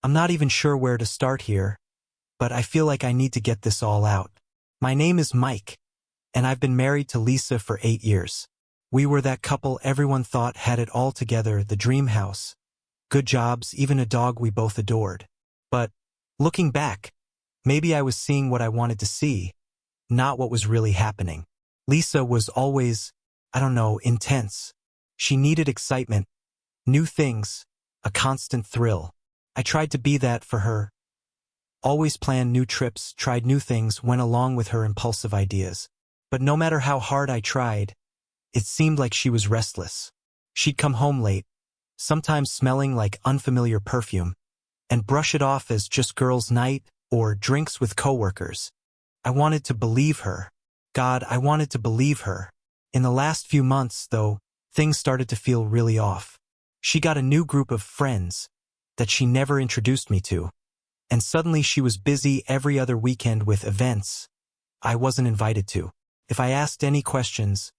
I'm not even sure where to start here, but I feel like I need to get this all out. My name is Mike, and I've been married to Lisa for 8 years. We were that couple everyone thought had it all together, the dream house, good jobs, even a dog we both adored. But, looking back, maybe I was seeing what I wanted to see, not what was really happening. Lisa was always, I don't know, intense. She needed excitement, new things, a constant thrill. I tried to be that for her. Always planned new trips, tried new things, went along with her impulsive ideas. But no matter how hard I tried, it seemed like she was restless. She'd come home late, sometimes smelling like unfamiliar perfume, and brush it off as just girls' night or drinks with coworkers. I wanted to believe her. God, I wanted to believe her. In the last few months, though, things started to feel really off. She got a new group of friends that she never introduced me to, and suddenly she was busy every other weekend with events I wasn't invited to. If I asked any questions,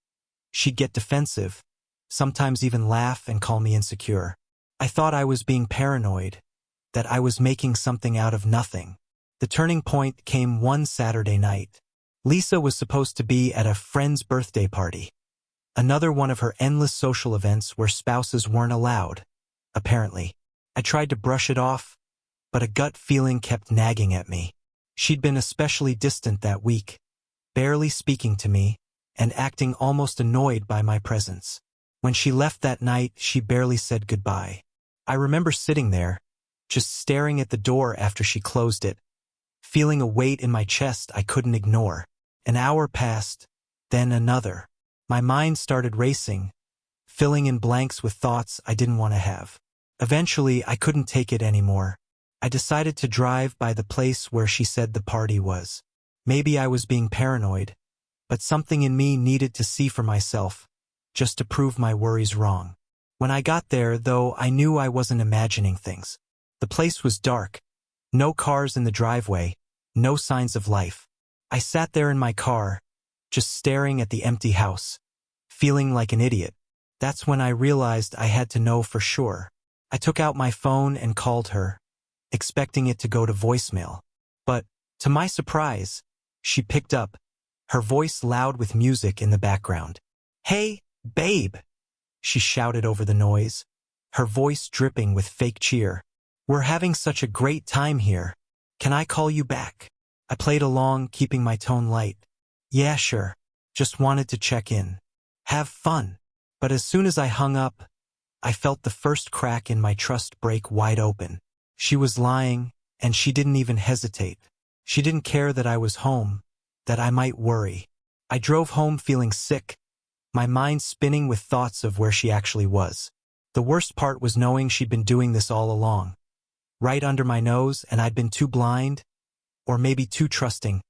she'd get defensive, sometimes even laugh and call me insecure. I thought I was being paranoid, that I was making something out of nothing. The turning point came one Saturday night. Lisa was supposed to be at a friend's birthday party, another one of her endless social events where spouses weren't allowed, apparently. I tried to brush it off, but a gut feeling kept nagging at me. She'd been especially distant that week, barely speaking to me, and acting almost annoyed by my presence. When she left that night, she barely said goodbye. I remember sitting there, just staring at the door after she closed it, feeling a weight in my chest I couldn't ignore. An hour passed, then another. My mind started racing, filling in blanks with thoughts I didn't want to have. Eventually, I couldn't take it anymore. I decided to drive by the place where she said the party was. Maybe I was being paranoid, but something in me needed to see for myself, just to prove my worries wrong. When I got there, though, I knew I wasn't imagining things. The place was dark, no cars in the driveway, no signs of life. I sat there in my car, just staring at the empty house, feeling like an idiot. That's when I realized I had to know for sure. I took out my phone and called her, expecting it to go to voicemail. But, to my surprise, she picked up, her voice loud with music in the background. "Hey, babe," she shouted over the noise, her voice dripping with fake cheer. "We're having such a great time here. Can I call you back?" I played along, keeping my tone light. "Yeah, sure. Just wanted to check in. Have fun." But as soon as I hung up, I felt the first crack in my trust break wide open. She was lying, and she didn't even hesitate. She didn't care that I was home, that I might worry. I drove home feeling sick, my mind spinning with thoughts of where she actually was. The worst part was knowing she'd been doing this all along, right under my nose, and I'd been too blind, or maybe too trusting,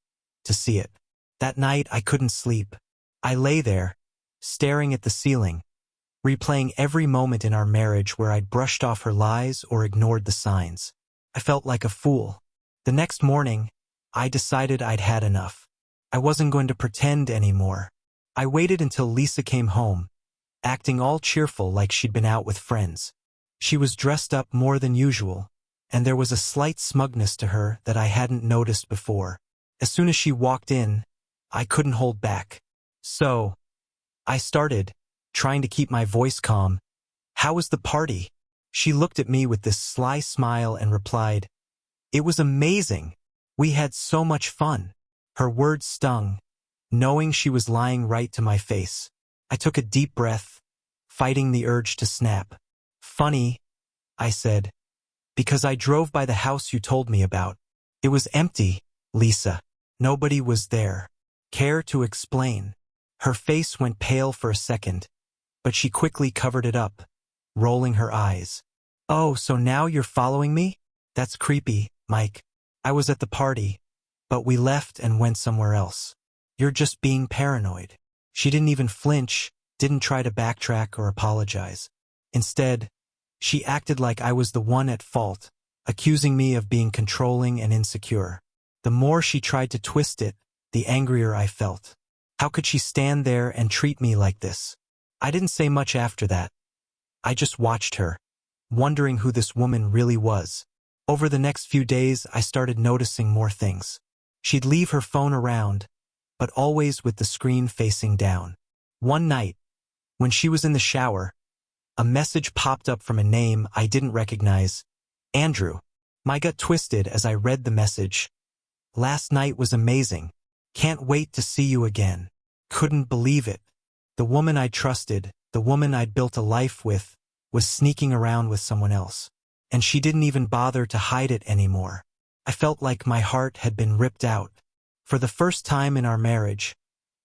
to see it. That night, I couldn't sleep. I lay there, staring at the ceiling, replaying every moment in our marriage where I'd brushed off her lies or ignored the signs. I felt like a fool. The next morning, I decided I'd had enough. I wasn't going to pretend anymore. I waited until Lisa came home, acting all cheerful like she'd been out with friends. She was dressed up more than usual, and there was a slight smugness to her that I hadn't noticed before. As soon as she walked in, I couldn't hold back. "So," I started, trying to keep my voice calm, "how was the party?" She looked at me with this sly smile and replied, "It was amazing. We had so much fun." Her words stung, knowing she was lying right to my face. I took a deep breath, fighting the urge to snap. "Funny," I said, "because I drove by the house you told me about. It was empty, Lisa. Nobody was there." "Care to explain?" Her face went pale for a second, but she quickly covered it up, rolling her eyes. "Oh, so now you're following me? That's creepy, Mike. I was at the party, but we left and went somewhere else. You're just being paranoid." She didn't even flinch, didn't try to backtrack or apologize. Instead, she acted like I was the one at fault, accusing me of being controlling and insecure. The more she tried to twist it, the angrier I felt. How could she stand there and treat me like this? I didn't say much after that. I just watched her, wondering who this woman really was. Over the next few days, I started noticing more things. She'd leave her phone around, but always with the screen facing down. One night, when she was in the shower, a message popped up from a name I didn't recognize. Andrew. My gut twisted as I read the message. Last night was amazing. Can't wait to see you again. Couldn't believe it. The woman I trusted, the woman I'd built a life with, was sneaking around with someone else. And she didn't even bother to hide it anymore. I felt like my heart had been ripped out. For the first time in our marriage,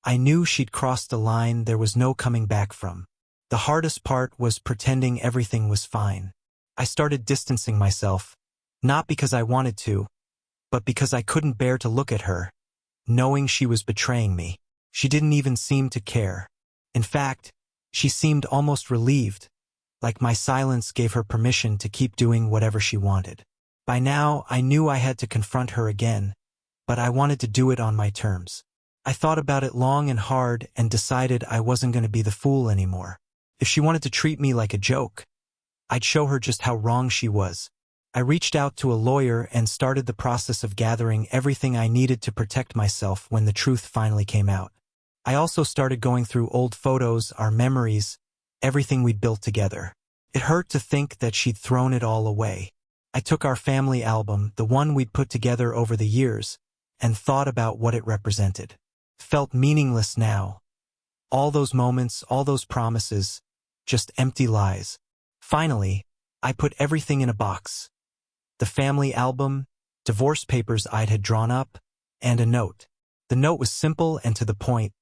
I knew she'd crossed a line there was no coming back from. The hardest part was pretending everything was fine. I started distancing myself, not because I wanted to, but because I couldn't bear to look at her, knowing she was betraying me. She didn't even seem to care. In fact, she seemed almost relieved, like my silence gave her permission to keep doing whatever she wanted. By now, I knew I had to confront her again, but I wanted to do it on my terms. I thought about it long and hard and decided I wasn't going to be the fool anymore. If she wanted to treat me like a joke, I'd show her just how wrong she was. I reached out to a lawyer and started the process of gathering everything I needed to protect myself when the truth finally came out. I also started going through old photos, our memories, everything we'd built together. It hurt to think that she'd thrown it all away. I took our family album, the one we'd put together over the years, and thought about what it represented. Felt meaningless now. All those moments, all those promises, just empty lies. Finally, I put everything in a box. The family album, divorce papers I'd had drawn up, and a note. The note was simple and to the point.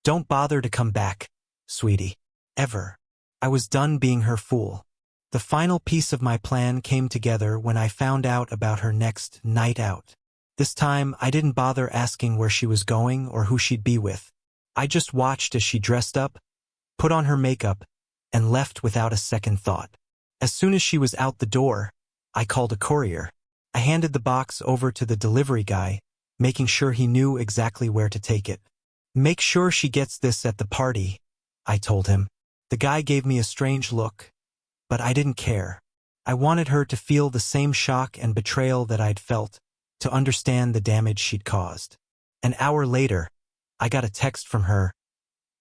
Don't bother to come back, sweetie. Ever. I was done being her fool. The final piece of my plan came together when I found out about her next night out. This time, I didn't bother asking where she was going or who she'd be with. I just watched as she dressed up, put on her makeup, and left without a second thought. As soon as she was out the door, I called a courier. I handed the box over to the delivery guy, making sure he knew exactly where to take it. Make sure she gets this at the party, I told him. The guy gave me a strange look, but I didn't care. I wanted her to feel the same shock and betrayal that I'd felt, to understand the damage she'd caused. An hour later, I got a text from her.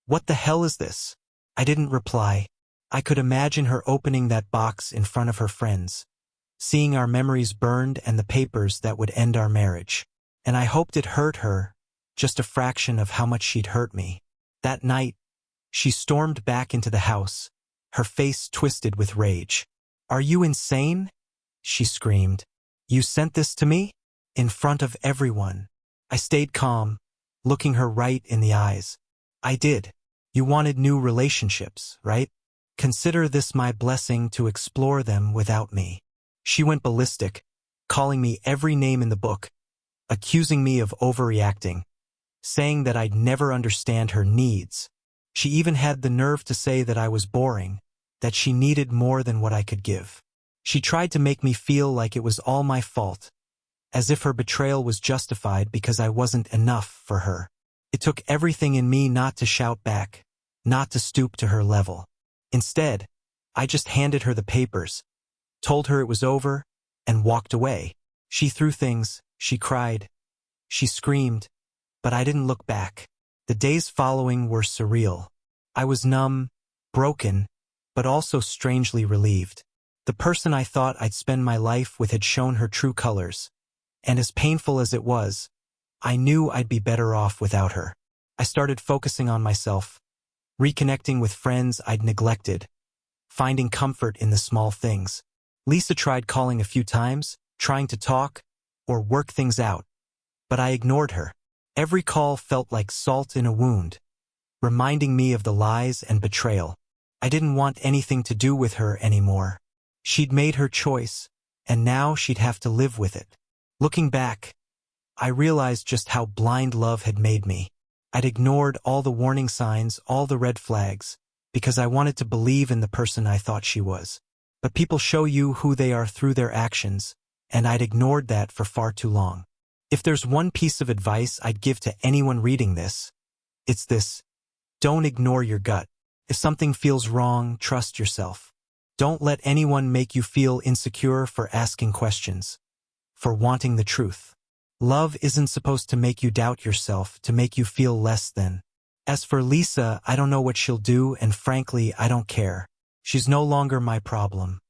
What the hell is this? I didn't reply. I could imagine her opening that box in front of her friends, seeing our memories burned and the papers that would end our marriage. And I hoped it hurt her, just a fraction of how much she'd hurt me. That night, she stormed back into the house, her face twisted with rage. Are you insane? She screamed. You sent this to me? In front of everyone. I stayed calm, looking her right in the eyes. I did. You wanted new relationships, right? Consider this my blessing to explore them without me. She went ballistic, calling me every name in the book, accusing me of overreacting, saying that I'd never understand her needs. She even had the nerve to say that I was boring, that she needed more than what I could give. She tried to make me feel like it was all my fault, as if her betrayal was justified because I wasn't enough for her. It took everything in me not to shout back, not to stoop to her level. Instead, I just handed her the papers, told her it was over, and walked away. She threw things, she cried, she screamed, but I didn't look back. The days following were surreal. I was numb, broken, but also strangely relieved. The person I thought I'd spend my life with had shown her true colors, and as painful as it was, I knew I'd be better off without her. I started focusing on myself, reconnecting with friends I'd neglected, finding comfort in the small things. Lisa tried calling a few times, trying to talk or work things out, but I ignored her. Every call felt like salt in a wound, reminding me of the lies and betrayal. I didn't want anything to do with her anymore. She'd made her choice, and now she'd have to live with it. Looking back, I realized just how blind love had made me. I'd ignored all the warning signs, all the red flags, because I wanted to believe in the person I thought she was. But people show you who they are through their actions, and I'd ignored that for far too long. If there's one piece of advice I'd give to anyone reading this, it's this: don't ignore your gut. If something feels wrong, trust yourself. Don't let anyone make you feel insecure for asking questions, for wanting the truth. Love isn't supposed to make you doubt yourself, to make you feel less than. As for Lisa, I don't know what she'll do, and frankly, I don't care. She's no longer my problem.